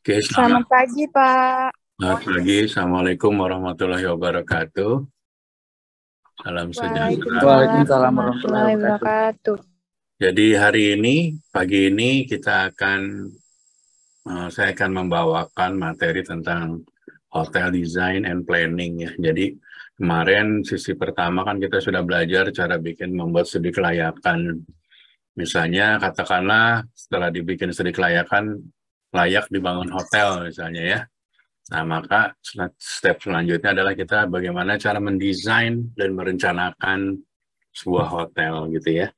Oke, Selamat pagi, Pak. selamat pagi. Assalamualaikum warahmatullahi wabarakatuh. Salam sejahtera. Waalaikumsalam warahmatullahi wabarakatuh. Jadi hari ini, pagi ini saya akan membawakan materi tentang hotel design and planning ya. Jadi kemarin sisi pertama kan kita sudah belajar cara membuat studi kelayakan. Misalnya katakanlah setelah dibikin studi kelayakan, layak dibangun hotel misalnya ya. Nah, maka step selanjutnya adalah kita bagaimana cara mendesain dan merencanakan sebuah hotel gitu ya.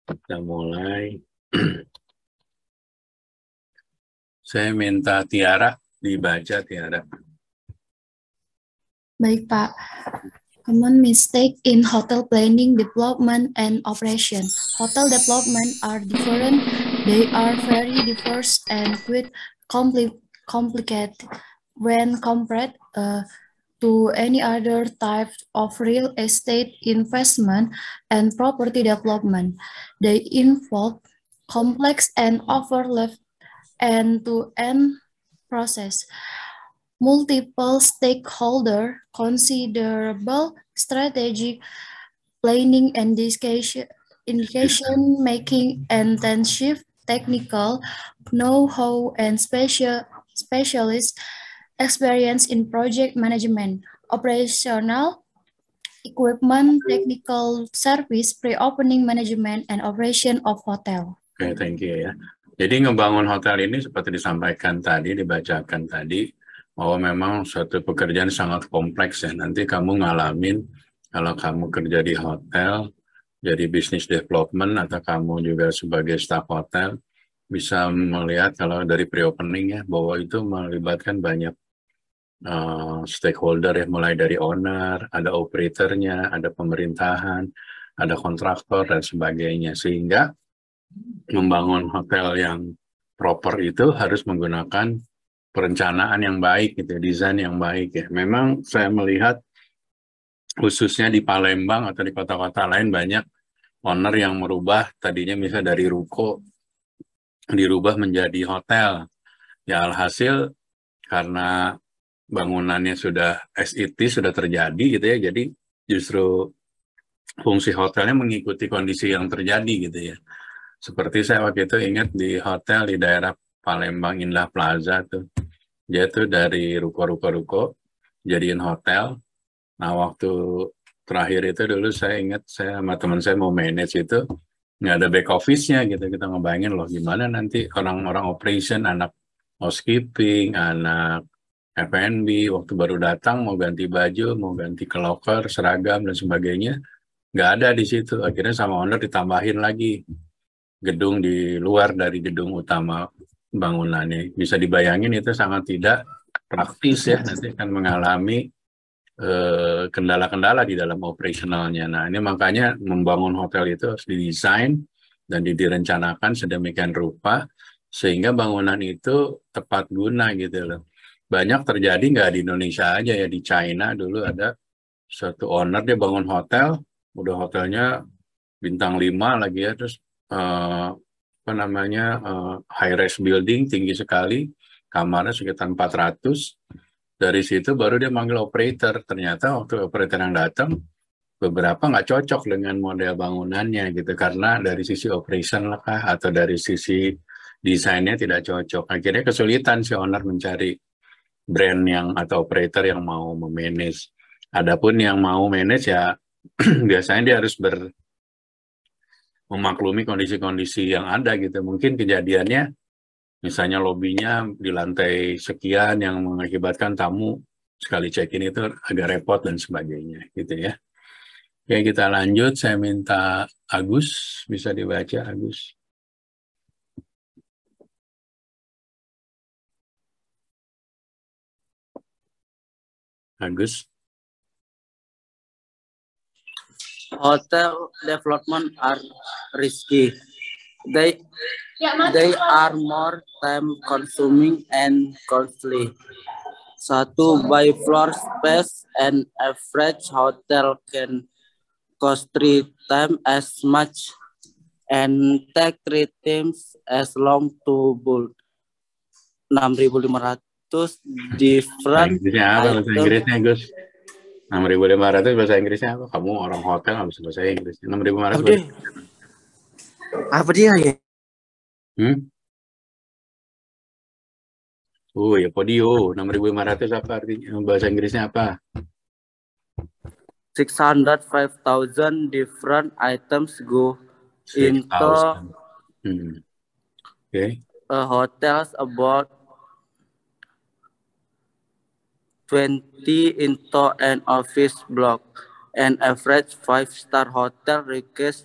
Kita mulai. Saya minta Tiara dibaca, Tiara. Baik, Pak. Common mistake in hotel planning, development, and operation. Hotel development are different. They are very diverse and quite complicated when compared to any other type of real estate investment and property development. They involve complex and overlap end-to-end process. Multiple stakeholder, considerable strategic planning and indication making, intensive technical know-how and specialist experience in project management, operational equipment, technical service, pre-opening management, and operation of hotel. Oke, thank you ya. Jadi ngebangun hotel ini seperti disampaikan tadi, dibacakan tadi, bahwa memang suatu pekerjaan sangat kompleks ya. Nanti kamu ngalamin kalau kamu kerja di hotel, jadi business development atau kamu juga sebagai staff hotel, bisa melihat kalau dari pre-opening ya, bahwa itu melibatkan banyak stakeholder ya, mulai dari owner, ada operatornya, ada pemerintahan, ada kontraktor dan sebagainya. Sehingga membangun hotel yang proper itu harus menggunakan perencanaan yang baik gitu, desain yang baik ya. Memang saya melihat khususnya di Palembang atau di kota-kota lain banyak owner yang merubah tadinya misalnya dari ruko dirubah menjadi hotel. Ya alhasil karena bangunannya sudah as it is, sudah terjadi gitu ya, jadi justru fungsi hotelnya mengikuti kondisi yang terjadi gitu ya. Seperti saya waktu itu ingat di hotel di daerah Palembang Indah Plaza tuh. Dia tuh dari ruko-ruko jadiin hotel. Nah, waktu terakhir itu dulu saya ingat saya sama teman saya mau manage itu nggak ada back office-nya gitu. Kita ngebayangin loh gimana nanti orang-orang operation, anak housekeeping, anak F&B waktu baru datang mau ganti baju, mau ganti ke locker, seragam dan sebagainya. Nggak ada di situ. Akhirnya sama owner ditambahin lagi gedung di luar dari gedung utama bangunannya. Bisa dibayangin itu sangat tidak praktis ya, nanti akan mengalami kendala-kendala di dalam operasionalnya. Nah, ini makanya membangun hotel itu harus didesain dan direncanakan sedemikian rupa sehingga bangunan itu tepat guna gitu loh. Banyak terjadi nggak di Indonesia aja ya, di China dulu ada suatu owner dia bangun hotel, udah hotelnya bintang 5 lagi ya, terus high rise building tinggi sekali, kamarnya sekitar 400. Dari situ baru dia manggil operator. Ternyata waktu operator yang datang beberapa nggak cocok dengan model bangunannya gitu, karena dari sisi operation lah kah, atau dari sisi desainnya tidak cocok. Akhirnya kesulitan si owner mencari brand yang atau operator yang mau memanage. Adapun yang mau manage ya biasanya dia harus memaklumi kondisi-kondisi yang ada gitu. Mungkin kejadiannya misalnya lobbynya di lantai sekian yang mengakibatkan tamu sekali check-in itu agak repot dan sebagainya gitu ya. Oke, kita lanjut. Saya minta Agus, bisa dibaca Agus. Agus. Hotel development are risky. They are more time consuming and costly. Satu, by floor space, an average hotel can cost 3 times as much and take 3 times as long to build. 6.500 different Inggrisnya apa bahasa items. Inggrisnya, Gus? 6.500 bahasa Inggrisnya apa? Kamu orang hotel nggak bisa bahasa Inggris. 6.500 bahasa Apa dia ya? Oh ya, podio. 6.500 apa artinya? Bahasa Inggrisnya apa? 605,000 different items go 6,000. into Okay. hotels about 20 into an office block. An average 5-star hotel requires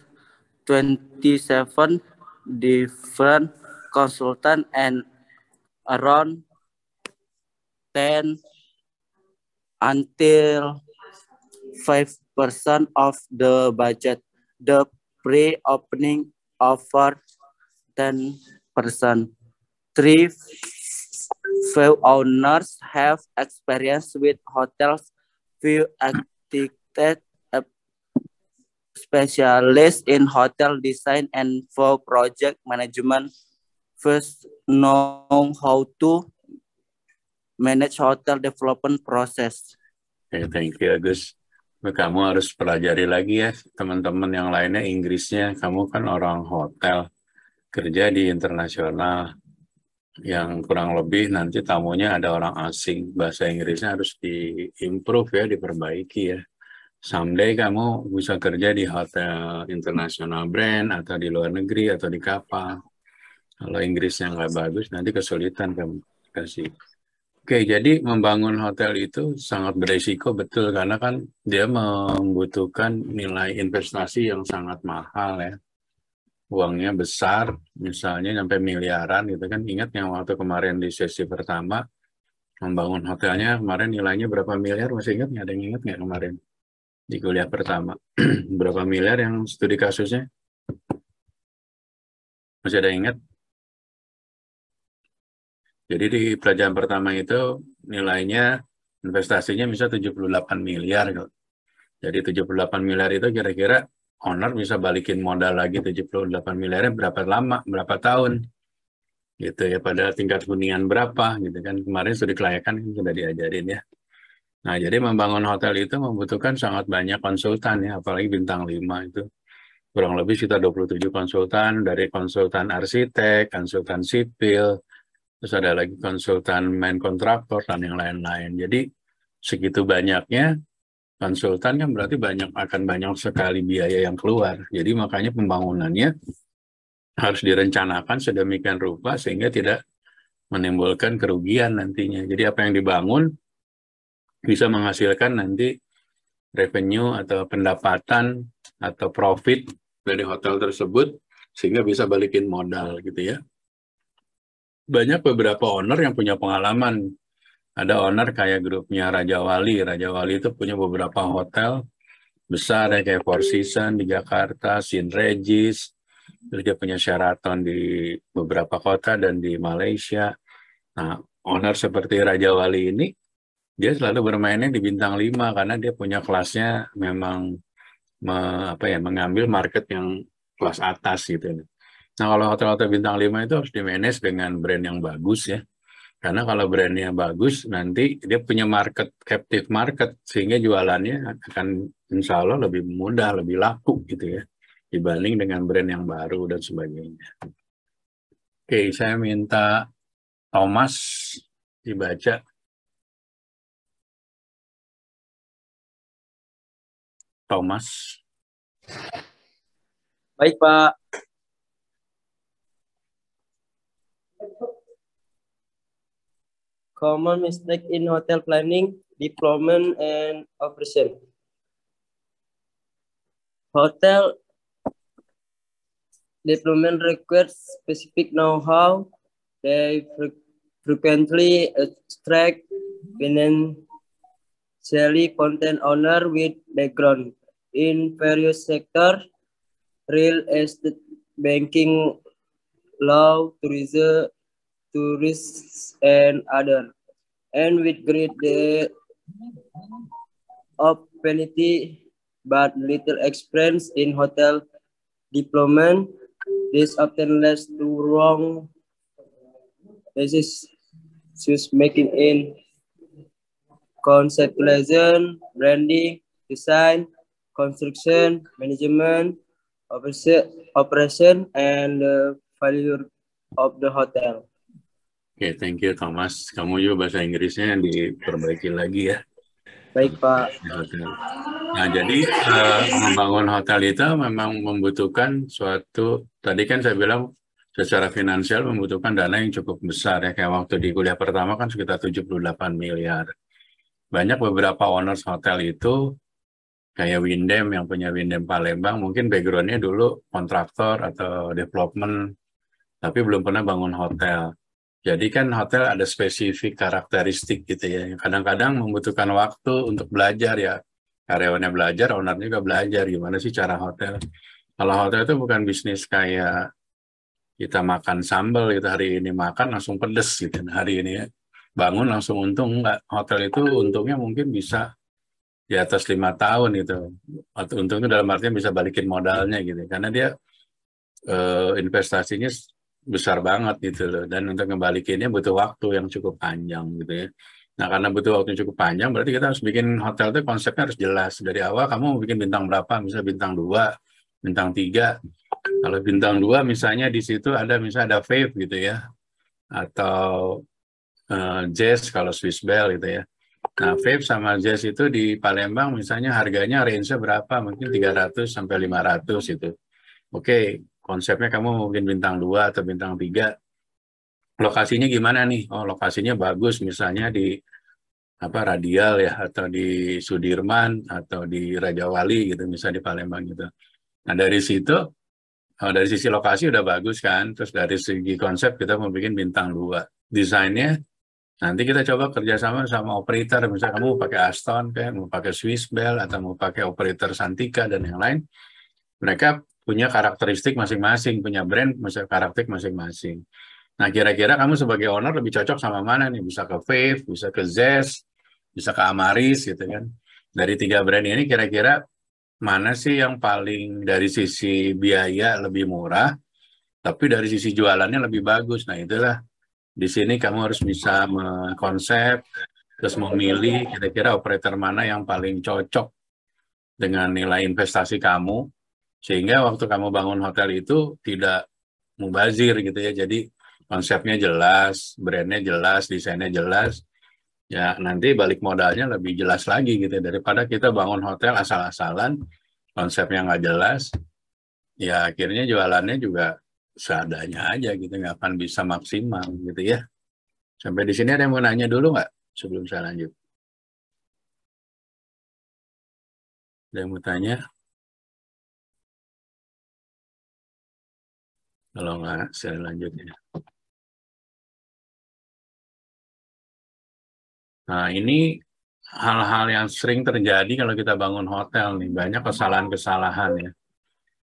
27 different consultants and around 10 until 5% of the budget. The pre-opening offer 10%. 3 few owners have experience with hotels. Few architects, specialists in hotel design and for project management, first know how to manage hotel development process. Okay, thank you, Agus. Kamu harus pelajari lagi ya, teman-teman yang lainnya Inggrisnya. Kamu kan orang hotel, kerja di internasional, yang kurang lebih nanti tamunya ada orang asing. Bahasa Inggrisnya harus di-improve ya, diperbaiki ya. Someday kamu bisa kerja di hotel internasional brand, atau di luar negeri, atau di kapal. Kalau Inggrisnya nggak bagus, nanti kesulitan kamu kasih. Oke, jadi membangun hotel itu sangat beresiko, betul, karena kan dia membutuhkan nilai investasi yang sangat mahal ya. Uangnya besar, misalnya sampai miliaran gitu kan. Ingat yang waktu kemarin di sesi pertama, membangun hotelnya kemarin nilainya berapa miliar, masih ingat nggak? Ada yang ingat nggak kemarin? Di kuliah pertama, berapa miliar yang studi kasusnya? Masih ada yang ingat? Jadi di pelajaran pertama itu nilainya investasinya bisa 78 miliar. Jadi 78 miliar itu kira-kira owner bisa balikin modal lagi 78 miliarnya berapa lama, berapa tahun. Gitu ya, pada tingkat hunian berapa gitu kan. Kemarin studi kelayakan sudah diajarin ya. Nah, jadi membangun hotel itu membutuhkan sangat banyak konsultan ya, apalagi bintang 5 itu. Kurang lebih sekitar 27 konsultan, dari konsultan arsitek, konsultan sipil, terus ada lagi konsultan main kontraktor dan yang lain-lain. Jadi segitu banyaknya konsultan kan berarti akan banyak sekali biaya yang keluar. Jadi makanya pembangunannya harus direncanakan sedemikian rupa sehingga tidak menimbulkan kerugian nantinya. Jadi apa yang dibangun bisa menghasilkan nanti revenue atau pendapatan atau profit dari hotel tersebut sehingga bisa balikin modal gitu ya. Banyak beberapa owner yang punya pengalaman. Ada owner kayak grupnya Raja Wali. Raja Wali itu punya beberapa hotel besar ya, kayak Four Seasons di Jakarta, St. Regis. Terus dia punya Sheraton di beberapa kota dan di Malaysia. Nah, owner seperti Raja Wali ini, dia selalu bermainnya di bintang 5 karena dia punya kelasnya memang mengambil market yang kelas atas gitu. Nah, kalau hotel-hotel bintang 5 itu harus di-manage dengan brand yang bagus ya. Karena kalau brandnya bagus, nanti dia punya captive market, sehingga jualannya akan insya Allah lebih mudah, lebih laku gitu ya, dibanding dengan brand yang baru dan sebagainya. Oke, saya minta Thomas dibaca. Thomas. Baik, Pak. Common mistake in hotel planning, deployment, and operation. Hotel deployment requires specific know-how. They frequently attract financially content owner with background in various sectors, real estate, banking, law, tourism, and other, and with great opportunity but little experience in hotel deployment. This often leads to wrong choose making in conceptualization, branding, design, construction, management, operation, and value of the hotel. Oke, thank you Thomas. Kamu juga bahasa Inggrisnya diperbaiki lagi ya. Baik, Pak. Nah, jadi membangun hotel itu memang membutuhkan suatu, tadi kan saya bilang secara finansial membutuhkan dana yang cukup besar ya. Kayak waktu di kuliah pertama kan sekitar 78 miliar. Banyak beberapa owners hotel itu, kayak Windem yang punya Windem Palembang, mungkin background-nya dulu kontraktor atau development, tapi belum pernah bangun hotel. Jadi kan hotel ada spesifik karakteristik gitu ya. Kadang-kadang membutuhkan waktu untuk belajar ya. Karyawannya belajar, owner juga belajar gimana sih cara hotel. Kalau hotel itu bukan bisnis kayak kita makan sambal gitu, hari ini makan langsung pedes gitu. Hari ini ya, bangun langsung untung, enggak. Hotel itu untungnya mungkin bisa di atas 5 tahun gitu. Untung itu dalam artinya bisa balikin modalnya gitu. Karena dia investasinya besar banget gitu loh, dan untuk ngembalikinnya butuh waktu yang cukup panjang gitu ya. Nah, karena butuh waktu yang cukup panjang, berarti kita harus bikin hotel itu konsepnya harus jelas. Dari awal kamu mau bikin bintang berapa, misalnya bintang 2, bintang 3. Kalau bintang 2 misalnya di situ ada misalnya ada Fave gitu ya, atau Jazz kalau Swiss Bell gitu ya. Nah, Fave sama Jazz itu di Palembang misalnya harganya range-nya berapa, mungkin 300 sampai 500 itu. Oke, konsepnya kamu mau bikin bintang 2 atau bintang 3. Lokasinya gimana nih? Oh, lokasinya bagus misalnya di Radial ya, atau di Sudirman atau di Raja Wali gitu, misalnya di Palembang gitu. Nah, dari situ dari sisi lokasi udah bagus kan. Terus dari segi konsep kita mau bikin bintang 2. Desainnya nanti kita coba kerjasama sama operator, misalnya kamu mau pakai Aston kayak mau pakai Swiss Bell atau mau pakai operator Santika dan yang lain. Mereka punya karakteristik masing-masing, punya brand, karakteristik masing-masing. Nah, kira-kira kamu sebagai owner lebih cocok sama mana nih? Bisa ke Fave, bisa ke Zest, bisa ke Amaris gitu kan. Dari 3 brand ini kira-kira mana sih yang paling dari sisi biaya lebih murah, tapi dari sisi jualannya lebih bagus. Nah, itulah di sini kamu harus bisa mengkonsep, terus memilih kira-kira operator mana yang paling cocok dengan nilai investasi kamu, sehingga waktu kamu bangun hotel itu tidak mubazir gitu ya. Jadi konsepnya jelas, brandnya jelas, desainnya jelas. Ya nanti balik modalnya lebih jelas lagi gitu ya. Daripada kita bangun hotel asal-asalan, konsepnya nggak jelas, ya akhirnya jualannya juga seadanya aja gitu, nggak akan bisa maksimal gitu ya. Sampai di sini ada yang mau nanya dulu nggak sebelum saya lanjut? Ada yang mau tanya? Kalau nggak, saya lanjut ya. Nah, ini hal-hal yang sering terjadi kalau kita bangun hotel nih. Banyak kesalahan-kesalahan ya.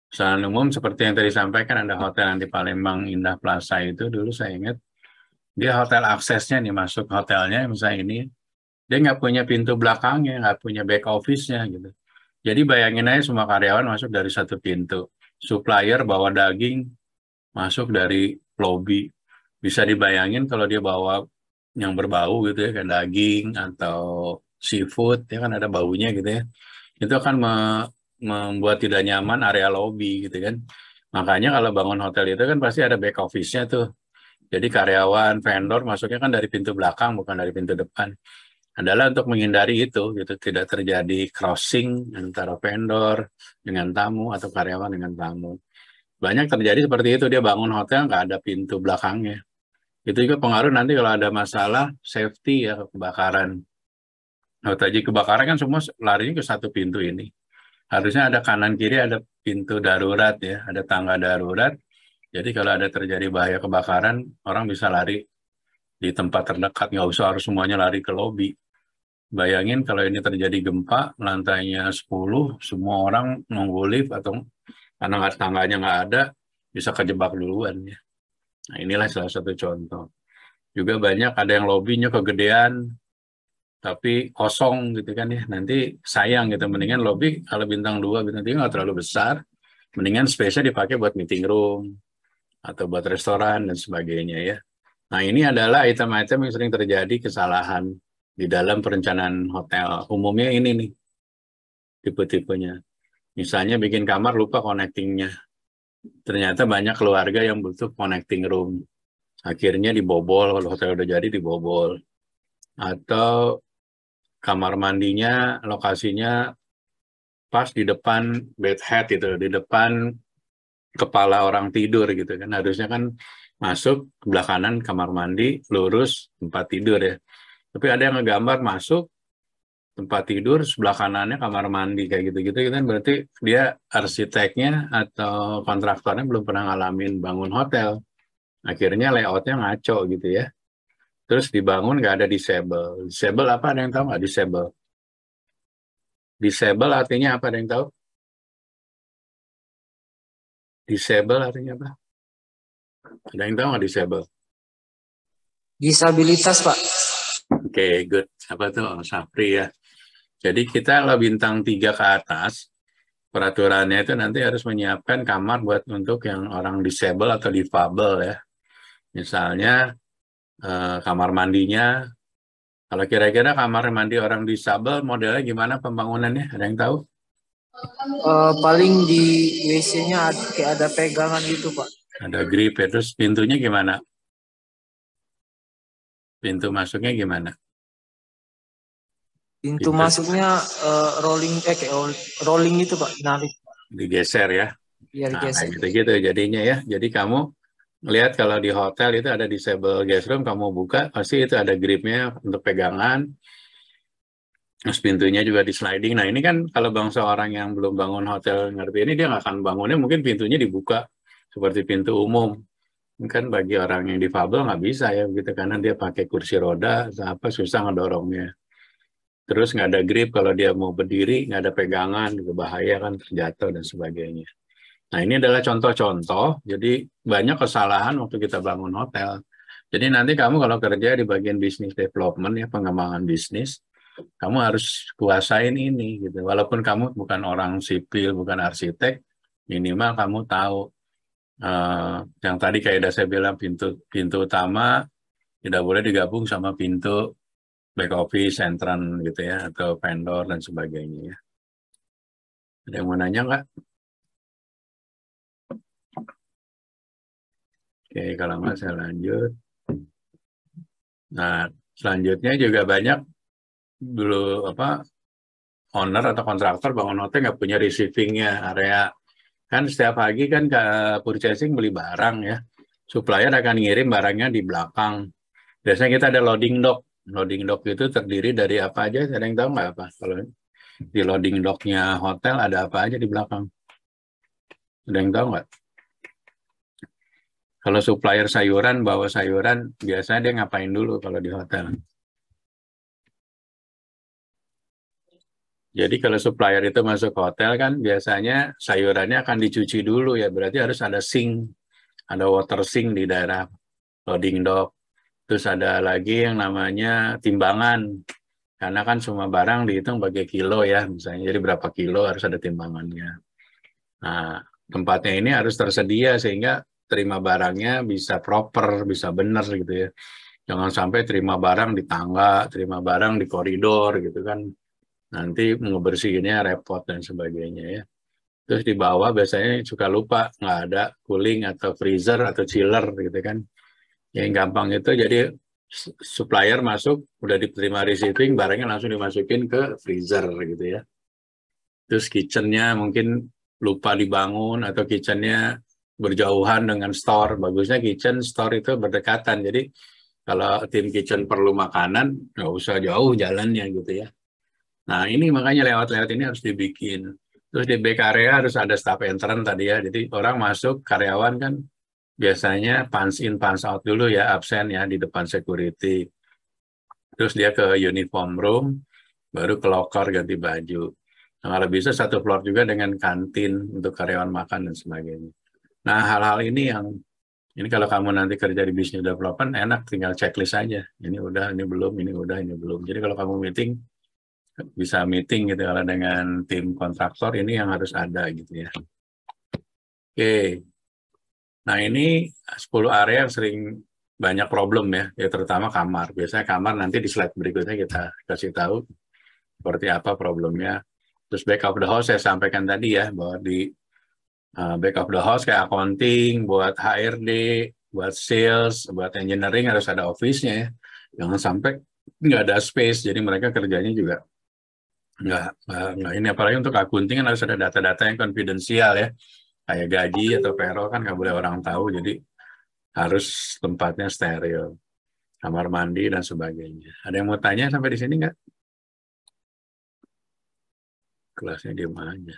Kesalahan umum seperti yang tadi disampaikan, ada hotel yang di Palembang Indah Plaza itu, dulu saya ingat, dia hotel aksesnya nih, masuk hotelnya misalnya ini, dia nggak punya pintu belakangnya, nggak punya back office-nya gitu. Jadi bayangin aja semua karyawan masuk dari satu pintu. Supplier bawa daging, masuk dari lobby. Bisa dibayangin kalau dia bawa yang berbau gitu ya, kayak daging atau seafood, ya kan ada baunya gitu ya. Itu akan membuat tidak nyaman area lobby gitu kan. Makanya kalau bangun hotel itu kan pasti ada back office-nya tuh. Jadi karyawan, vendor masuknya kan dari pintu belakang, bukan dari pintu depan. Adalah untuk menghindari itu, gitu, tidak terjadi crossing antara vendor dengan tamu atau karyawan dengan tamu. Banyak terjadi seperti itu, dia bangun hotel nggak ada pintu belakangnya. Itu juga pengaruh nanti kalau ada masalah safety ya, kebakaran. Kalau tadi kebakaran kan semua larinya ke satu pintu ini. Harusnya ada kanan kiri ada pintu darurat ya, ada tangga darurat. Jadi kalau ada terjadi bahaya kebakaran, orang bisa lari di tempat terdekat, nggak usah harus semuanya lari ke lobi. Bayangin kalau ini terjadi gempa, lantainya 10, semua orang nunggu lift atau karena tangganya nggak ada, bisa kejebak duluan ya. Nah, inilah salah satu contoh. Juga banyak ada yang lobinya kegedean, tapi kosong gitu kan ya. Nanti sayang gitu, mendingan lobby kalau bintang 2, bintang 3 nggak terlalu besar, mendingan space-nya dipakai buat meeting room, atau buat restoran dan sebagainya ya. Nah, ini adalah item-item yang sering terjadi kesalahan di dalam perencanaan hotel. Umumnya ini nih, tipe-tipenya. Misalnya bikin kamar lupa connecting-nya. Ternyata banyak keluarga yang butuh connecting room. Akhirnya dibobol, kalau hotel udah jadi dibobol. Atau kamar mandinya, lokasinya pas di depan bed head gitu, di depan kepala orang tidur gitu kan. Harusnya kan masuk sebelah kanan kamar mandi, lurus tempat tidur ya. Tapi ada yang ngegambar masuk tempat tidur, sebelah kanannya kamar mandi kayak gitu-gitu kan, berarti dia arsiteknya atau kontraktornya belum pernah ngalamin bangun hotel. Akhirnya layoutnya ngaco gitu ya. Terus dibangun nggak ada disable. Disable apa, ada yang tahu nggak disable? Disable artinya apa, ada yang tahu? Disable artinya apa? Ada yang tahu nggak disable? Disabilitas, Pak. Oke, good. Apa tuh? Oh, Sapri ya. Jadi kita kalau bintang 3 ke atas, peraturannya itu nanti harus menyiapkan kamar buat untuk yang orang disable atau difabel ya. Misalnya kamar mandinya, kalau kira-kira kamar mandi orang disable modelnya gimana pembangunannya? Ada yang tahu? Paling di WC-nya kayak ada pegangan gitu, Pak. Ada grip ya. Terus pintunya gimana? Pintu masuknya gimana? Pintu masuknya rolling itu, Pak. Narik. Digeser ya. Iya, Nah, digeser. gitu-gitu jadinya ya. Jadi kamu lihat kalau di hotel itu ada disable guest room, kamu buka, pasti itu ada gripnya untuk pegangan. Terus pintunya juga di sliding. Nah ini kan kalau bangsa orang yang belum bangun hotel ngerti ini, dia nggak akan bangunnya, mungkin pintunya dibuka seperti pintu umum. Kan bagi orang yang difabel nggak bisa ya gitu, karena dia pakai kursi roda, apa susah ngedorongnya. Terus nggak ada grip kalau dia mau berdiri, nggak ada pegangan, juga bahaya kan terjatuh dan sebagainya. Nah ini adalah contoh-contoh, jadi banyak kesalahan waktu kita bangun hotel. Jadi nanti kamu kalau kerja di bagian business development ya, pengembangan bisnis, kamu harus kuasain ini gitu. Walaupun kamu bukan orang sipil, bukan arsitek, minimal kamu tahu yang tadi kayak udah saya bilang, pintu utama tidak boleh digabung sama pintu back office, entrance gitu ya, atau vendor dan sebagainya ya. Ada yang mau nanya nggak? Oke, kalau nggak saya lanjut. Nah, selanjutnya juga banyak dulu owner atau kontraktor bangun hotel nggak punya receivingnya area. Kan setiap pagi kan ke purchasing beli barang ya. Supplier akan ngirim barangnya di belakang. Biasanya kita ada loading dock. Loading dock itu terdiri dari apa aja? Ada yang tahu nggak apa? Kalau di loading docknya hotel ada apa aja di belakang? Ada yang tahu nggak? Kalau supplier sayuran, bawa sayuran, biasanya dia ngapain dulu kalau di hotel? Jadi kalau supplier itu masuk hotel kan biasanya sayurannya akan dicuci dulu ya. Berarti harus ada sink, ada water sink di daerah loading dock. Terus ada lagi yang namanya timbangan. Karena kan semua barang dihitung pakai kilo ya. Misalnya jadi berapa kilo harus ada timbangannya. Nah, tempatnya ini harus tersedia sehingga terima barangnya bisa proper, bisa benar gitu ya. Jangan sampai terima barang di tangga, terima barang di koridor gitu kan. Nanti ngebersihinnya repot dan sebagainya ya. Terus di bawah biasanya suka lupa, nggak ada cooling atau freezer atau chiller gitu kan. Yang gampang itu jadi supplier masuk, udah diterima receiving, barangnya langsung dimasukin ke freezer gitu ya. Terus kitchennya mungkin lupa dibangun atau kitchennya berjauhan dengan store. Bagusnya kitchen, store itu berdekatan. Jadi kalau tim kitchen perlu makanan, nggak usah jauh jalannya gitu ya. Nah, ini makanya lewat-lewat ini harus dibikin. Terus di back area harus ada staff entrance tadi ya. Jadi orang masuk, karyawan kan biasanya punch in, punch out dulu ya, absen ya di depan security. Terus dia ke uniform room, baru ke locker ganti baju. Nah, kalau bisa satu floor juga dengan kantin untuk karyawan makan dan sebagainya. Nah, hal-hal ini kalau kamu nanti kerja di business development, enak tinggal checklist aja. Ini udah, ini belum, ini udah, ini belum. Jadi kalau kamu meeting, bisa meeting gitu kalau dengan tim kontraktor, ini yang harus ada gitu ya. Oke. Nah ini 10 area yang sering banyak problem ya terutama kamar. Biasanya kamar nanti di slide berikutnya kita kasih tahu seperti apa problemnya. Terus back of the house saya sampaikan tadi ya, bahwa di back of the house kayak accounting, buat HRD, buat sales, buat engineering harus ada office-nya ya. Jangan sampai nggak ada space, jadi mereka kerjanya juga nggak ini. Apalagi untuk accounting kan harus ada data-data yang konfidensial ya, kayak gaji atau payroll kan nggak boleh orang tahu, jadi harus tempatnya steril, kamar mandi dan sebagainya. Ada yang mau tanya sampai di sini nggak? Kelasnya di mana?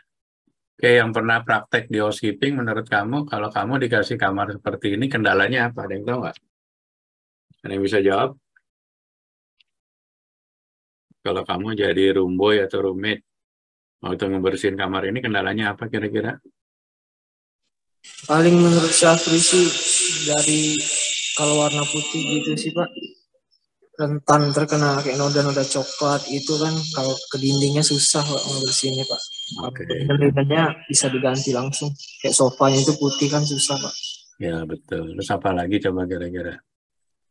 Oke, yang pernah praktek di housekeeping, menurut kamu, kalau kamu dikasih kamar seperti ini, kendalanya apa? Ada yang tahu nggak? Ada yang bisa jawab? Kalau kamu jadi room boy atau roommate, waktu ngebersihin kamar ini, kendalanya apa kira-kira? Paling menurut Syafri sih dari kalau warna putih gitu sih Pak, rentan terkena kayak noda-noda coklat itu kan, kalau ke dindingnya susah Pak ngebersihinnya Pak. Oke. Dindingnya bisa diganti langsung, kayak sofanya itu putih kan susah Pak. Ya betul. Terus apa lagi coba kira-kira?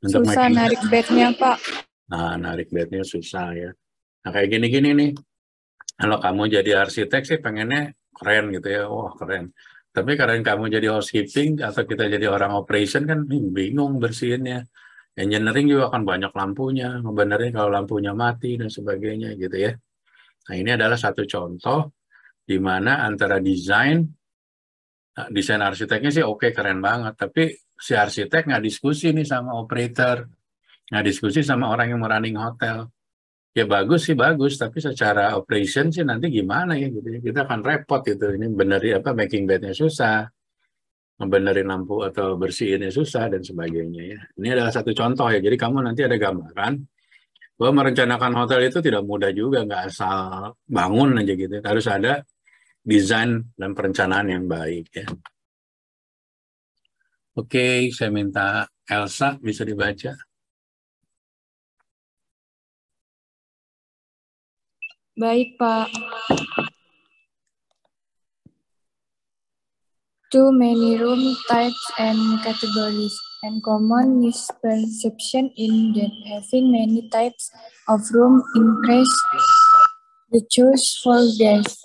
Susah narik bednya, Pak. Nah, narik bednya susah ya. Nah, kayak gini-gini nih. Kalau kamu jadi arsitek sih pengennya keren gitu ya. Wah, keren. Tapi karena kamu jadi housekeeping atau kita jadi orang operation kan bingung bersihinnya. Engineering juga akan banyak lampunya, ngebenerin kalau lampunya mati dan sebagainya gitu ya. Nah, ini adalah satu contoh di mana antara desain arsiteknya sih oke, keren banget. Tapi si arsitek nggak diskusi nih sama operator, nggak diskusi sama orang yang running hotel. Ya bagus sih bagus, tapi secara operation sih nanti gimana ya gitu. Kita akan repot gitu. Ini benerin making bednya susah, ngebenerin lampu atau bersihinnya susah dan sebagainya ya. Ini adalah satu contoh ya. Jadi kamu nanti ada gambaran bahwa merencanakan hotel itu tidak mudah juga, nggak asal bangun aja gitu. Harus ada desain dan perencanaan yang baik ya. Oke, saya minta Elsa bisa dibaca. Baik, Pak. Too many room types and categories, and common misperception in that having many types of room increase the choice for guests,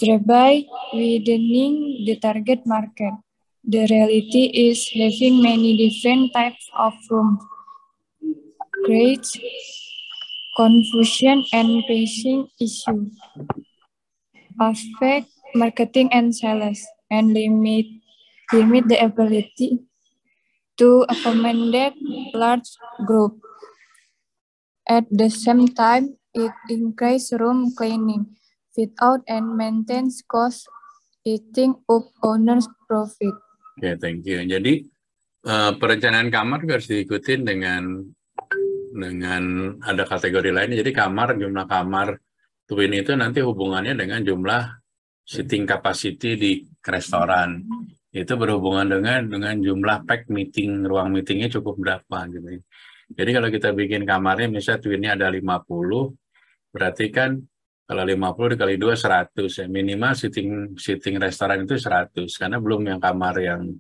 thereby widening the target market. The reality is having many different types of rooms creates confusion and pricing issues, affect marketing and sales, and limit the ability to accommodate large group. At the same time, it increases room cleaning, fit out, and maintenance costs, eating up owners' profit. Oke, thank you. Jadi perencanaan kamar juga harus diikutin dengan ada kategori lainnya. Jadi jumlah kamar twin itu nanti hubungannya dengan jumlah sitting capacity di restoran. Itu berhubungan dengan jumlah pack meeting, ruang meetingnya cukup berapa gitu. Jadi kalau kita bikin kamarnya misalnya twinnya ada 50, berarti kan kalau 50 dikali 2 100 ya. Minimal sitting restoran itu 100 karena belum yang kamar yang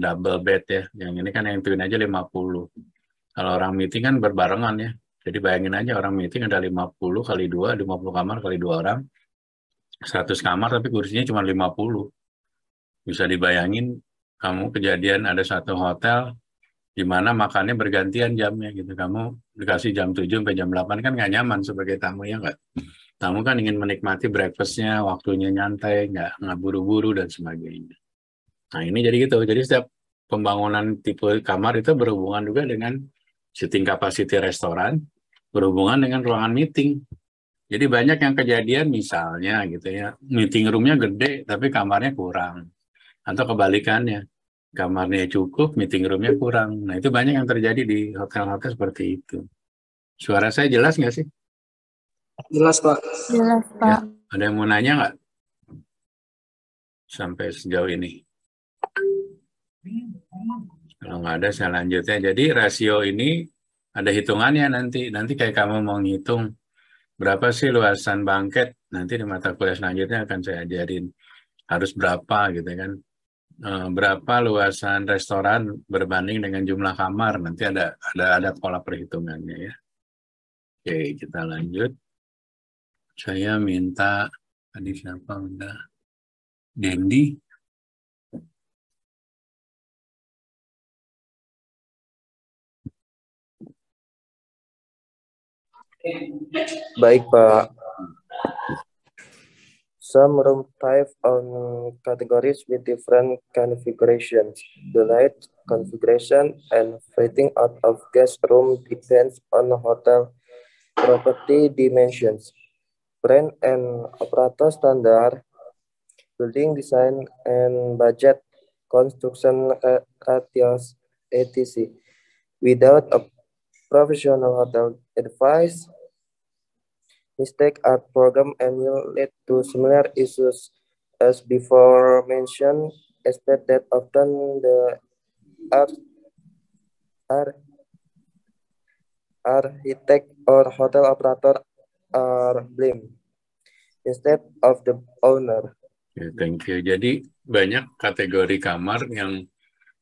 double bed ya. Yang ini kan yang twin aja 50. Kalau orang meeting kan berbarengan ya. Jadi bayangin aja orang meeting ada 50 kali 2, 50 kamar kali 2 orang. 100 kamar tapi kursinya cuma 50. Bisa dibayangin kamu kejadian ada satu hotel di mana makannya bergantian jamnya gitu. Kamu dikasih jam 7 sampai jam 8 kan nggak nyaman sebagai tamu ya nggak? Tamu kan ingin menikmati breakfast-nya, waktunya nyantai, nggak buru-buru dan sebagainya. Nah ini jadi gitu. Jadi setiap pembangunan tipe kamar itu berhubungan juga dengan sitting capacity restoran, berhubungan dengan ruangan meeting. Jadi banyak yang kejadian misalnya gitu ya, meeting room-nya gede tapi kamarnya kurang. Atau kebalikannya, kamarnya cukup, meeting room-nya kurang. Nah itu banyak yang terjadi di hotel-hotel seperti itu. Suara saya jelas nggak sih? Jelas Pak. Jelas, Pak. Ya, ada yang mau nanya nggak? Sampai sejauh ini. Kalau nggak ada, saya lanjutnya. Jadi rasio ini ada hitungannya nanti. Nanti kayak kamu mau ngitung berapa sih luasan bangket. Nanti di mata kuliah selanjutnya akan saya ajarin harus berapa gitu kan. berapa luasan restoran berbanding dengan jumlah kamar. Nanti ada pola perhitungannya ya. Oke, kita lanjut. Saya minta tadi siapa udah Dendi. Baik, Pak. Some room type on categories with different configurations. The light configuration and fitting out of guest room depends on hotel property dimensions, brand and operator standard, building design and budget, construction ratios, etc. Without a professional hotel advice, mistakes are programmed and will lead to similar issues as before mentioned, except that often the architect or hotel operator are blamed instead of the owner. Okay, thank you. Jadi banyak kategori kamar yang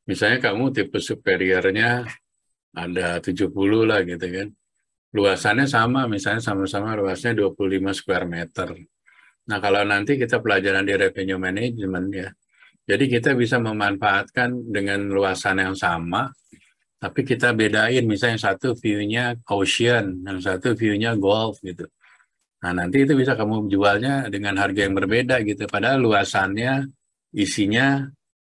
misalnya kamu tipe superiornya ada 70 lah gitu kan. Luasannya sama, misalnya sama-sama luasnya 25 square meter. Nah, kalau nanti kita pelajaran di revenue management ya, jadi kita bisa memanfaatkan dengan luasan yang sama, tapi kita bedain, misalnya yang satu view-nya ocean, yang satu view-nya golf gitu. Nah, nanti itu bisa kamu jualnya dengan harga yang berbeda gitu, padahal luasannya, isinya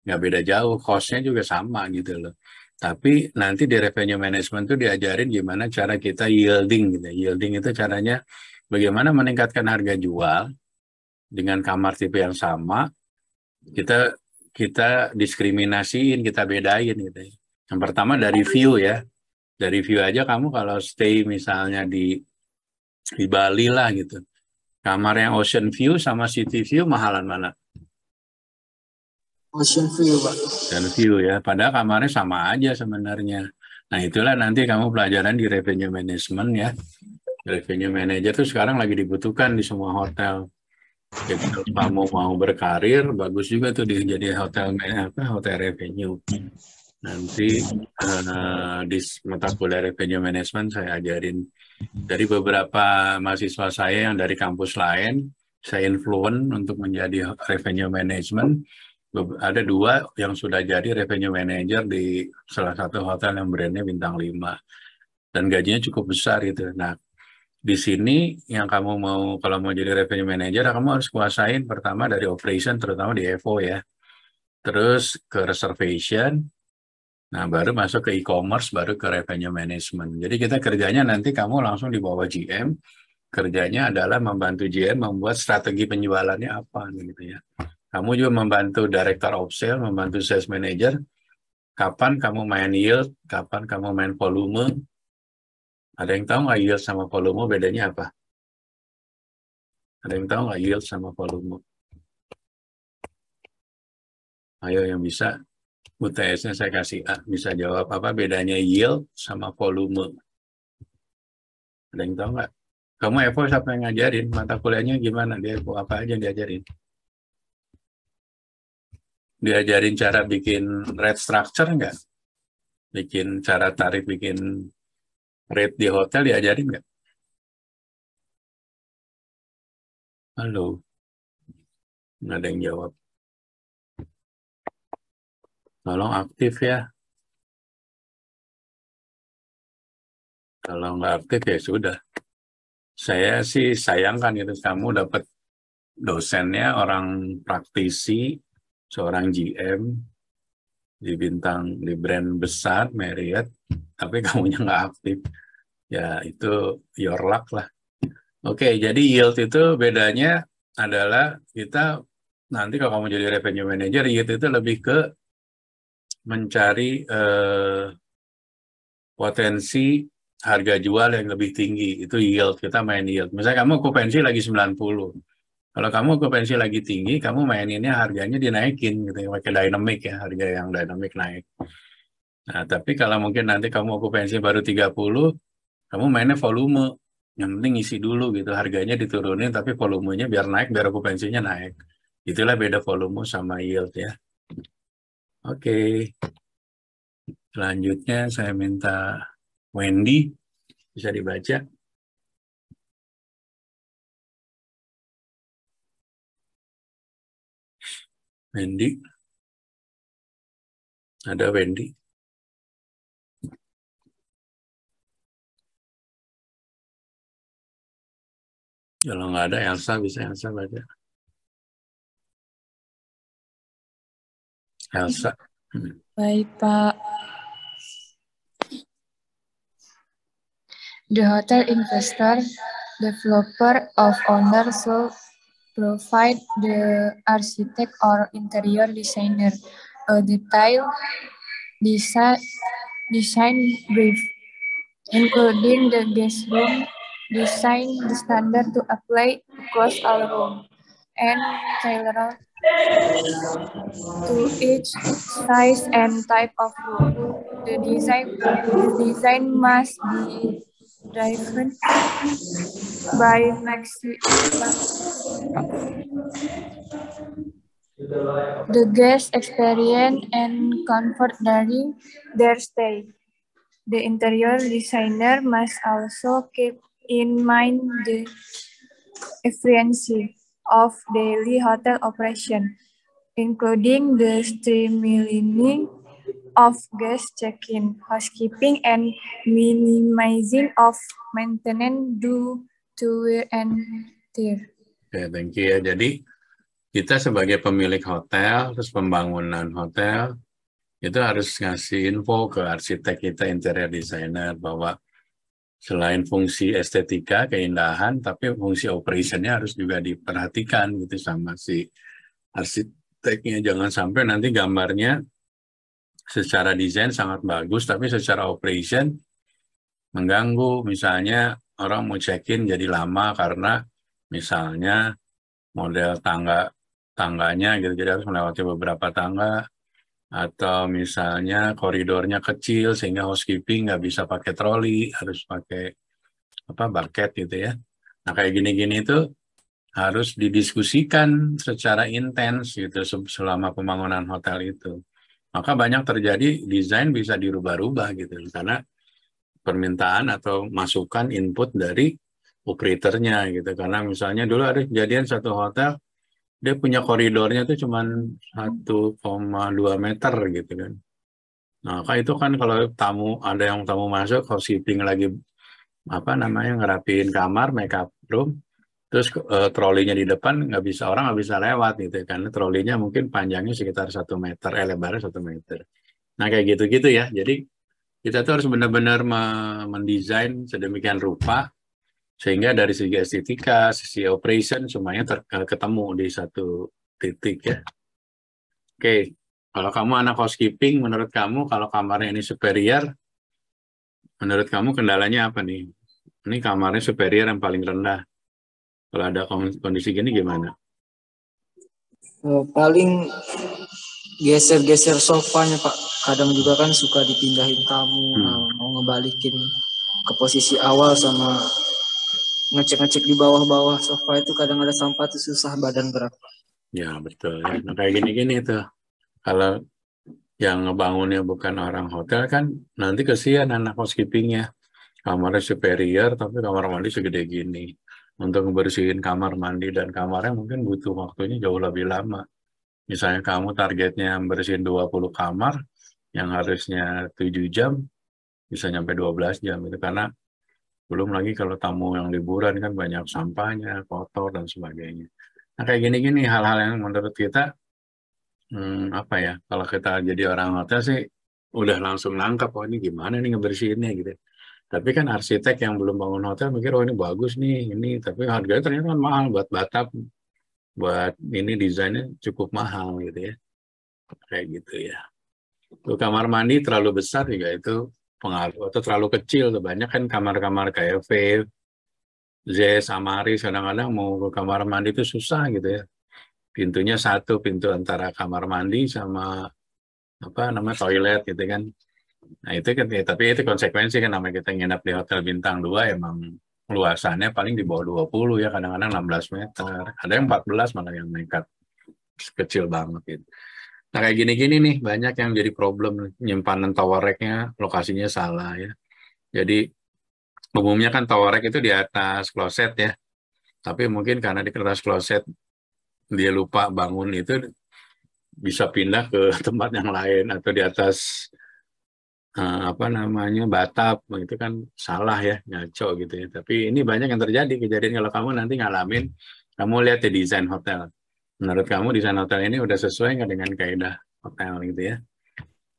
nggak beda jauh, cost-nya juga sama gitu loh. Tapi nanti di revenue management itu diajarin gimana cara kita yielding gitu. Yielding itu caranya bagaimana meningkatkan harga jual dengan kamar tipe yang sama. Kita diskriminasiin, kita bedain gitu. Yang pertama dari view ya. Dari view aja kamu kalau stay misalnya di Bali lah gitu. Kamar yang ocean view sama city view mahalan mana? Ocean view, Pak. Dan view ya, padahal kamarnya sama aja sebenarnya. Nah, itulah nanti kamu pelajaran di revenue management ya. Revenue manager tuh sekarang lagi dibutuhkan di semua hotel. Jadi kalau kamu mau berkarir, bagus juga tuh jadi hotel revenue. Nanti di mata kuliah revenue management saya ajarin. Dari beberapa mahasiswa saya yang dari kampus lain, saya influence untuk menjadi revenue management. Ada 2 yang sudah jadi revenue manager di salah satu hotel yang brandnya bintang 5 dan gajinya cukup besar gitu. Nah, di sini yang kamu mau kalau mau jadi revenue manager, kamu harus kuasain pertama dari operation terutama di FO ya, terus ke reservation, nah baru masuk ke e-commerce, baru ke revenue management. Jadi kita kerjanya nanti kamu langsung di bawah GM, kerjanya adalah membantu GM membuat strategi penjualannya apa gitu ya. Kamu juga membantu director of sale, membantu sales manager, kapan kamu main yield, kapan kamu main volume. Ada yang tahu nggak yield sama volume bedanya apa? Ada yang tahu nggak yield sama volume? Ayo yang bisa, UTS-nya saya kasih A, bisa jawab apa bedanya yield sama volume? Ada yang tahu nggak? Kamu EVO siapa yang ngajarin? Mata kuliahnya gimana? Dia EVO apa aja yang diajarin? Diajarin cara bikin rate structure nggak? Bikin cara tarif, bikin rate di hotel diajarin nggak? Halo? Nggak ada yang jawab. Tolong aktif ya. Kalau nggak aktif ya sudah. Saya sih sayangkan itu kamu dapat dosennya orang praktisi, seorang GM di brand besar Marriott, tapi kamunya nggak aktif. Ya itu your luck lah. Oke, jadi yield itu bedanya adalah kita nanti kalau kamu jadi revenue manager, yield itu lebih ke mencari potensi harga jual yang lebih tinggi. Itu yield, kita main yield. Misalnya kamu okupansi lagi 90. Kalau kamu okupansi lagi tinggi, kamu maininnya harganya dinaikin gitu, pakai dynamic ya, harga yang dynamic naik. Nah, tapi kalau mungkin nanti kamu okupansi baru 30, kamu mainnya volume. Yang penting isi dulu gitu, harganya diturunin tapi volumenya biar naik, biar okupansinya naik. Itulah beda volume sama yield ya. Oke. Selanjutnya saya minta Wendy, bisa dibaca. Wendy. Ada Wendy. Kalau nggak ada Elsa, bisa Elsa baca. Elsa. Baik, Pak. The hotel investor, developer, or owner should provide the architect or interior designer a detailed design brief, including the guest room design, the standard to apply across all rooms, and tailored to each size and type of room. The design must be driven by the guest experience and comfort during their stay. The interior designer must also keep in mind the efficiency of daily hotel operation, including the streamlining of guest check-in, housekeeping, and minimizing of maintenance due to wear and tear. Oke, thank you ya. Jadi kita sebagai pemilik hotel, terus pembangunan hotel, itu harus ngasih info ke arsitek kita, interior designer, bahwa selain fungsi estetika, keindahan, tapi fungsi operationnya harus juga diperhatikan gitu sama si arsiteknya. Jangan sampai nanti gambarnya secara desain sangat bagus, tapi secara operation mengganggu. Misalnya orang mau check-in jadi lama karena misalnya model tangganya gitu, jadi harus melewati beberapa tangga, atau misalnya koridornya kecil sehingga housekeeping nggak bisa pakai troli, harus pakai bucket gitu ya. Nah kayak gini-gini itu harus didiskusikan secara intens gitu selama pembangunan hotel itu. Maka banyak terjadi desain bisa dirubah-rubah gitu karena permintaan atau masukan input dari operatornya gitu. Karena misalnya dulu ada kejadian satu hotel, dia punya koridornya tuh cuma 1,2 meter gitu kan. Nah, itu kan kalau ada yang tamu masuk, housekeeping lagi ngerapiin kamar, makeup room, terus trolinya di depan orang nggak bisa lewat gitu karena trolinya mungkin panjangnya sekitar 1 meter, lebarnya 1 meter. Nah kayak gitu-gitu ya. Jadi kita tuh harus benar-benar mendesain sedemikian rupa sehingga dari segi estetika, sisi operation semuanya ketemu di satu titik ya. Oke, kalau kamu anak housekeeping, menurut kamu kalau kamarnya ini superior, menurut kamu kendalanya apa nih? Ini kamarnya superior yang paling rendah. Kalau ada kondisi gini gimana? Paling geser-geser sofanya Pak. Kadang juga kan suka dipindahin tamu, mau ngebalikin ke posisi awal sama ngecek-ngecek di bawah-bawah sofa itu kadang ada sampah tuh susah badan berat. Ya betul ya. Nah, kayak gini-gini tuh. Kalau yang ngebangunnya bukan orang hotel kan nanti kesian anak housekeepingnya. Kamarnya superior tapi kamar mandi segede gini. Untuk membersihin kamar mandi dan kamarnya mungkin butuh waktunya jauh lebih lama. Misalnya kamu targetnya bersihin 20 kamar yang harusnya 7 jam bisa nyampe 12 jam itu karena belum lagi kalau tamu yang liburan kan banyak sampahnya, kotor dan sebagainya. Nah kayak gini-gini hal-hal yang menurut kita kalau kita jadi orang hotel sih udah langsung nangkap ini gimana nih ngebersihinnya gitu. Tapi kan arsitek yang belum bangun hotel mikir ini bagus nih ini, tapi harganya ternyata kan mahal buat batap, buat ini desainnya cukup mahal gitu ya. Kayak gitu ya. Tuh kamar mandi terlalu besar juga itu pengaruh, atau terlalu kecil tuh banyak kan kamar-kamar kayak Z, Samaris kadang-kadang mau ke kamar mandi itu susah gitu ya. Pintunya satu, pintu antara kamar mandi sama toilet gitu kan. Nah itu kan tapi itu konsekuensi kan namanya kita nginap di hotel bintang 2 emang luasannya paling di bawah 20 ya, kadang-kadang 16 meter. Ada yang 14 malah yang nekat kecil banget gitu. Nah kayak gini-gini nih banyak yang jadi problem, penyimpanan tower rack-nya lokasinya salah ya. Jadi umumnya kan tower rack itu di atas kloset ya, tapi mungkin karena di atas kloset dia lupa bangun itu bisa pindah ke tempat yang lain atau di atas apa namanya batap itu kan salah ya, ngaco gitu ya. Tapi ini banyak yang terjadi kejadian kalau kamu nanti ngalamin, kamu lihat di desain hotel. Menurut kamu desain hotel ini udah sesuai nggak dengan kaidah hotel gitu ya.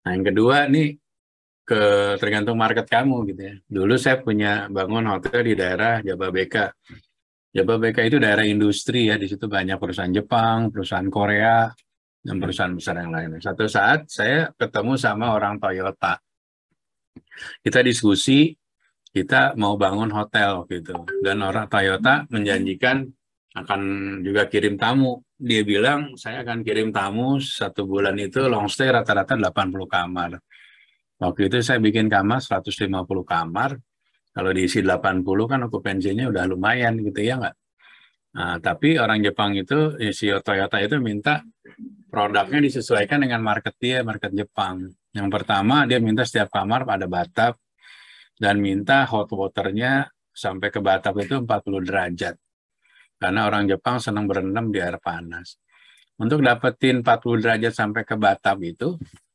Nah yang kedua nih tergantung market kamu gitu ya. Dulu saya punya bangun hotel di daerah Jababeka. Jababeka itu daerah industri ya, di situ banyak perusahaan Jepang, perusahaan Korea, dan perusahaan besar yang lain. Satu saat saya ketemu sama orang Toyota. Kita diskusi, kita mau bangun hotel gitu. Dan orang Toyota menjanjikan akan juga kirim tamu. Dia bilang, saya akan kirim tamu 1 bulan itu long stay rata-rata 80 kamar. Waktu itu saya bikin kamar 150 kamar. Kalau diisi 80 kan okupansinya udah lumayan gitu ya nggak? Nah, tapi orang Jepang itu, si Toyota itu minta produknya disesuaikan dengan market dia, market Jepang. Yang pertama, dia minta setiap kamar ada bathtub, dan minta hot waternya sampai ke bathtub itu 40 derajat. Karena orang Jepang senang berendam di air panas. Untuk dapetin 40 derajat sampai ke bathtub itu,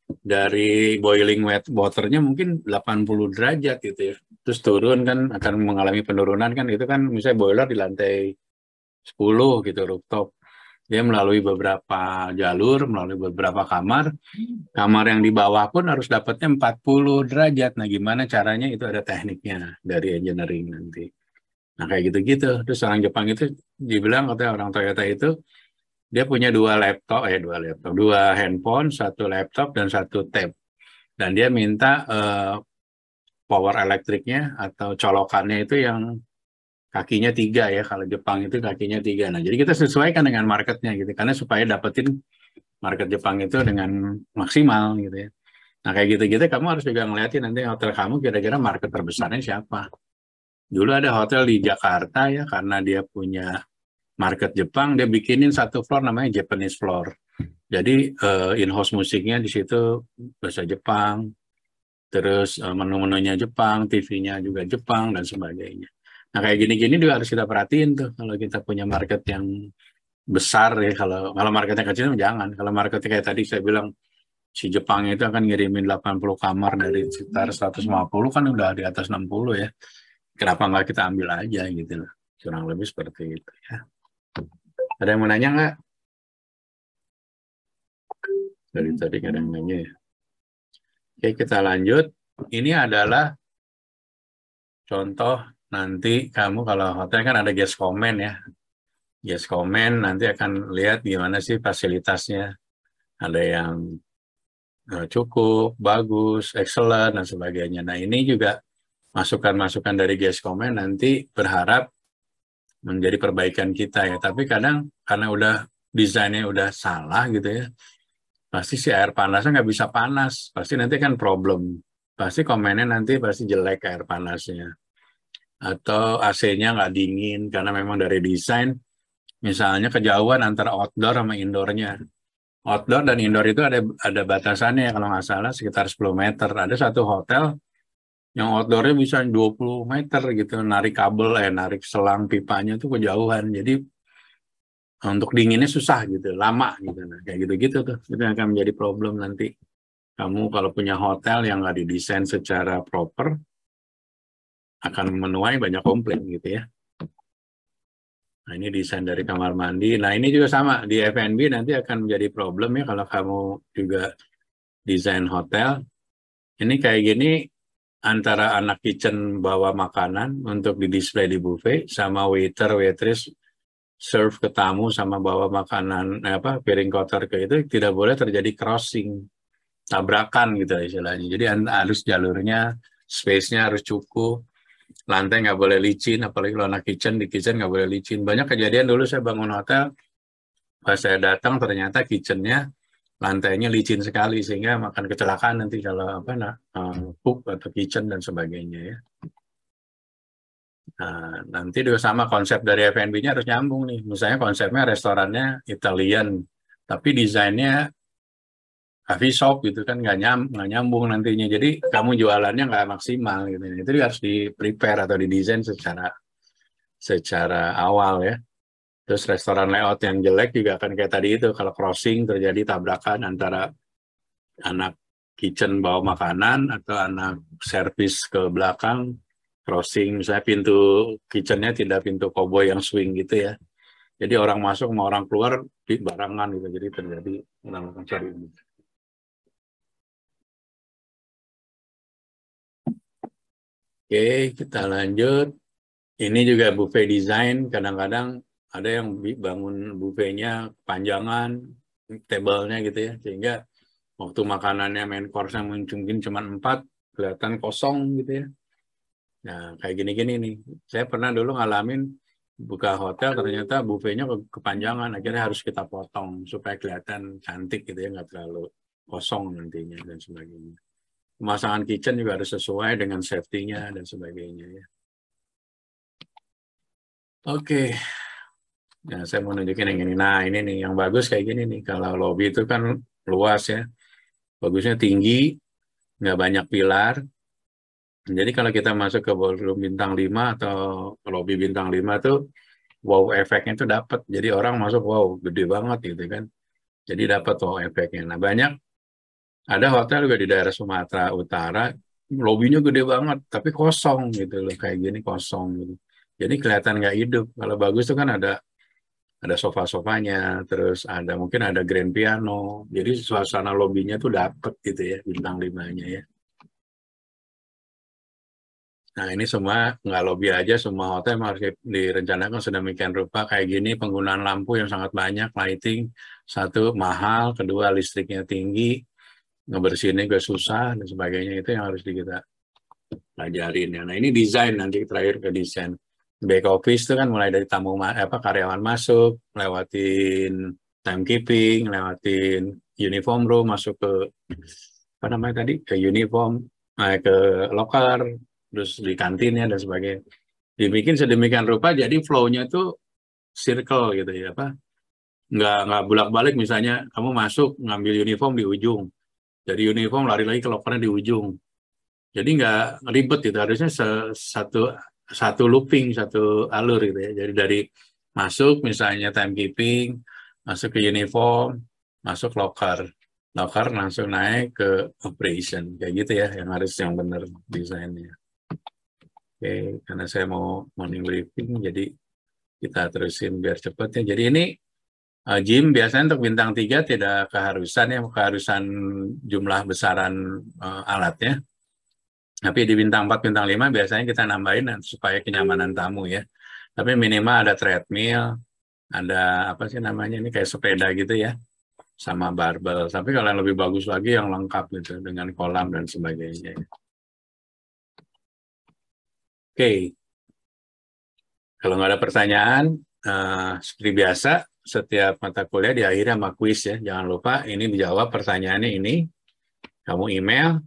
dari boiling waternya mungkin 80 derajat gitu ya. Terus turun kan, akan mengalami penurunan kan, itu kan misalnya boiler di lantai 10 gitu, rooftop. Dia melalui beberapa jalur, melalui beberapa kamar. Kamar yang di bawah pun harus dapatnya 40 derajat. Nah, gimana caranya? Itu ada tekniknya dari engineering nanti. Nah, kayak gitu-gitu. Terus orang Jepang itu dibilang, katanya orang Toyota itu, dia punya dua handphone, 1 laptop, dan 1 tab. Dan dia minta power elektriknya atau colokannya itu yang kakinya 3 ya, kalau Jepang itu kakinya 3. Nah, jadi kita sesuaikan dengan marketnya gitu, karena supaya dapetin market Jepang itu dengan maksimal gitu ya. Nah, kayak gitu-gitu kamu harus juga ngeliatin nanti hotel kamu kira-kira market terbesarnya siapa. Dulu ada hotel di Jakarta ya, karena dia punya market Jepang, dia bikinin 1 floor namanya Japanese floor. Jadi in-house musiknya di situ bahasa Jepang, terus menu-menunya Jepang, TV-nya juga Jepang, dan sebagainya. Nah, kayak gini-gini juga harus kita perhatiin tuh, kalau kita punya market yang besar ya. Kalau marketnya kecil jangan. Kalau marketnya kayak tadi saya bilang, si Jepang itu akan ngirimin 80 kamar dari sekitar 150 kan udah di atas 60 ya. Kenapa nggak kita ambil aja gitu loh. Kurang lebih seperti itu ya. Ada yang mau nanya nggak? Dari tadi nggak ada yang nanya ya. Oke, kita lanjut. Ini adalah contoh nanti kamu kalau hotel kan ada guest comment ya. Guest comment nanti akan lihat gimana sih fasilitasnya. Ada yang cukup, bagus, excellent, dan sebagainya. Nah, ini juga masukan-masukan dari guest comment nanti berharap menjadi perbaikan kita ya. Tapi kadang karena udah desainnya udah salah gitu ya, pasti si air panasnya nggak bisa panas. Pasti nanti kan problem. Pasti komennya nanti pasti jelek air panasnya. Atau AC-nya nggak dingin karena memang dari desain, misalnya kejauhan antara outdoor sama indoornya. Outdoor dan indoor itu ada batasannya kalau nggak salah sekitar 10 meter. Ada satu hotel yang outdoornya bisa 20 meter gitu, narik kabel, narik selang pipanya itu kejauhan. Jadi untuk dinginnya susah gitu, lama gitu. Nah, kayak gitu-gitu tuh, itu yang akan menjadi problem nanti. Kamu kalau punya hotel yang nggak didesain secara proper, akan menuai banyak komplain gitu ya. Nah, ini desain dari kamar mandi. Nah, ini juga sama. Di F&B nanti akan menjadi problem ya kalau kamu juga desain hotel. Ini kayak gini, antara anak kitchen bawa makanan untuk di-display di buffet, sama waiter, waitress serve ke tamu sama bawa makanan, piring kotor ke itu, tidak boleh terjadi crossing, tabrakan gitu istilahnya. Jadi harus jalurnya, space-nya harus cukup. Lantai nggak boleh licin, apalagi kalau anak kitchen, di kitchen nggak boleh licin. Banyak kejadian dulu saya bangun hotel, pas saya datang ternyata kitchennya lantainya licin sekali, sehingga makan kecelakaan nanti kalau cook atau kitchen dan sebagainya ya. Nah, nanti juga sama konsep dari F&B-nya harus nyambung nih. Misalnya konsepnya restorannya Italian, tapi desainnya coffee shop gitu kan nggak nyambung nantinya. Jadi kamu jualannya nggak maksimal gitu. Itu harus di prepare atau didesain secara awal ya. Terus restoran layout yang jelek juga akan kayak tadi itu, kalau crossing terjadi tabrakan antara anak kitchen bawa makanan atau anak servis ke belakang crossing, misalnya pintu kitchennya tidak pintu koboi yang swing gitu ya. Jadi orang masuk sama orang keluar di barangan gitu, jadi terjadi orang cari ini. Oke, kita lanjut. Ini juga buffet design, kadang-kadang ada yang bangun buffetnya panjangan, table-nya gitu ya, sehingga waktu makanannya main course-nya mungkin cuma 4, kelihatan kosong gitu ya. Nah, kayak gini-gini nih. Saya pernah dulu ngalamin buka hotel, ternyata buffetnya kepanjangan, akhirnya harus kita potong supaya kelihatan cantik gitu ya, nggak terlalu kosong nantinya dan sebagainya. Pemasangan kitchen juga harus sesuai dengan safety-nya dan sebagainya ya. Oke. Nah, saya mau nunjukin yang ini. Nah, ini nih yang bagus kayak gini nih. Kalau lobby itu kan luas ya. Bagusnya tinggi, nggak banyak pilar. Jadi kalau kita masuk ke ballroom bintang 5 atau lobby bintang 5 tuh wow efeknya tuh dapat. Jadi orang masuk wow gede banget gitu kan. Jadi dapat wow efeknya. Nah, banyak ada hotel juga di daerah Sumatera Utara, lobbynya gede banget tapi kosong gitu loh, kayak gini kosong gitu. Jadi kelihatan nggak hidup. Kalau bagus tuh kan ada sofa-sofanya, terus mungkin ada grand piano. Jadi suasana lobbynya tuh dapet gitu ya, bintang 5-nya ya. Nah ini semua nggak lobby aja, semua hotel harus direncanakan sedemikian rupa kayak gini, penggunaan lampu yang sangat banyak, lighting, satu mahal, kedua listriknya tinggi, ngebersihinnya juga susah dan sebagainya, itu yang harus kita pelajarin ya. Nah ini desain, nanti terakhir ke desain. Back office itu kan mulai dari karyawan masuk, lewatin timekeeping, lewatin uniform room, masuk ke ke uniform, ke locker, terus di kantinnya dan sebagainya. Dibikin sedemikian rupa jadi flow-nya tuh circle gitu ya, nggak bolak-balik. Misalnya kamu masuk ngambil uniform di ujung, dari uniform lari lagi ke lockernya di ujung. Jadi nggak ribet itu, harusnya satu looping, satu alur gitu ya. Jadi dari masuk misalnya timekeeping, masuk ke uniform, masuk locker langsung naik ke operation, kayak gitu ya, yang benar desainnya. Oke, karena saya mau morning briefing, jadi kita terusin biar cepat ya. Jadi ini gym biasanya untuk bintang 3 tidak keharusan jumlah besaran alatnya. Tapi di bintang 4, bintang 5 biasanya kita nambahin supaya kenyamanan tamu ya. Tapi minimal ada treadmill, ada apa sih namanya ini kayak sepeda gitu ya, sama barbel. Tapi kalau yang lebih bagus lagi yang lengkap gitu dengan kolam dan sebagainya. Oke. Kalau nggak ada pertanyaan, seperti biasa setiap mata kuliah diakhiri sama kuis ya. Jangan lupa ini dijawab pertanyaannya ini. Kamu email.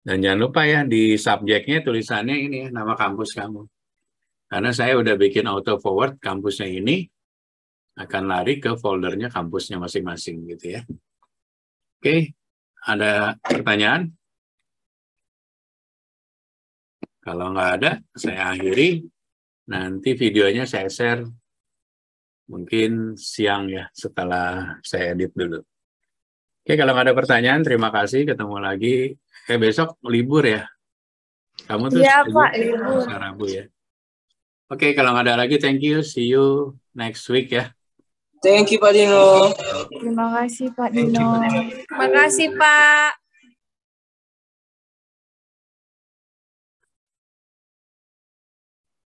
Dan jangan lupa ya, di subjeknya tulisannya ini ya, nama kampus kamu. Karena saya udah bikin auto forward kampusnya ini, akan lari ke foldernya kampusnya masing-masing gitu ya. Oke, ada pertanyaan? Kalau nggak ada, saya akhiri. Nanti videonya saya share mungkin siang ya, setelah saya edit dulu. Oke, kalau nggak ada pertanyaan, terima kasih. Ketemu lagi. Besok libur ya? Kamu tuh Iya, Pak, libur. Rabu ya? Oke, kalau nggak ada lagi, thank you. See you next week ya. Thank you Pak Dino. Terima kasih Pak Dino. Terima kasih Pak.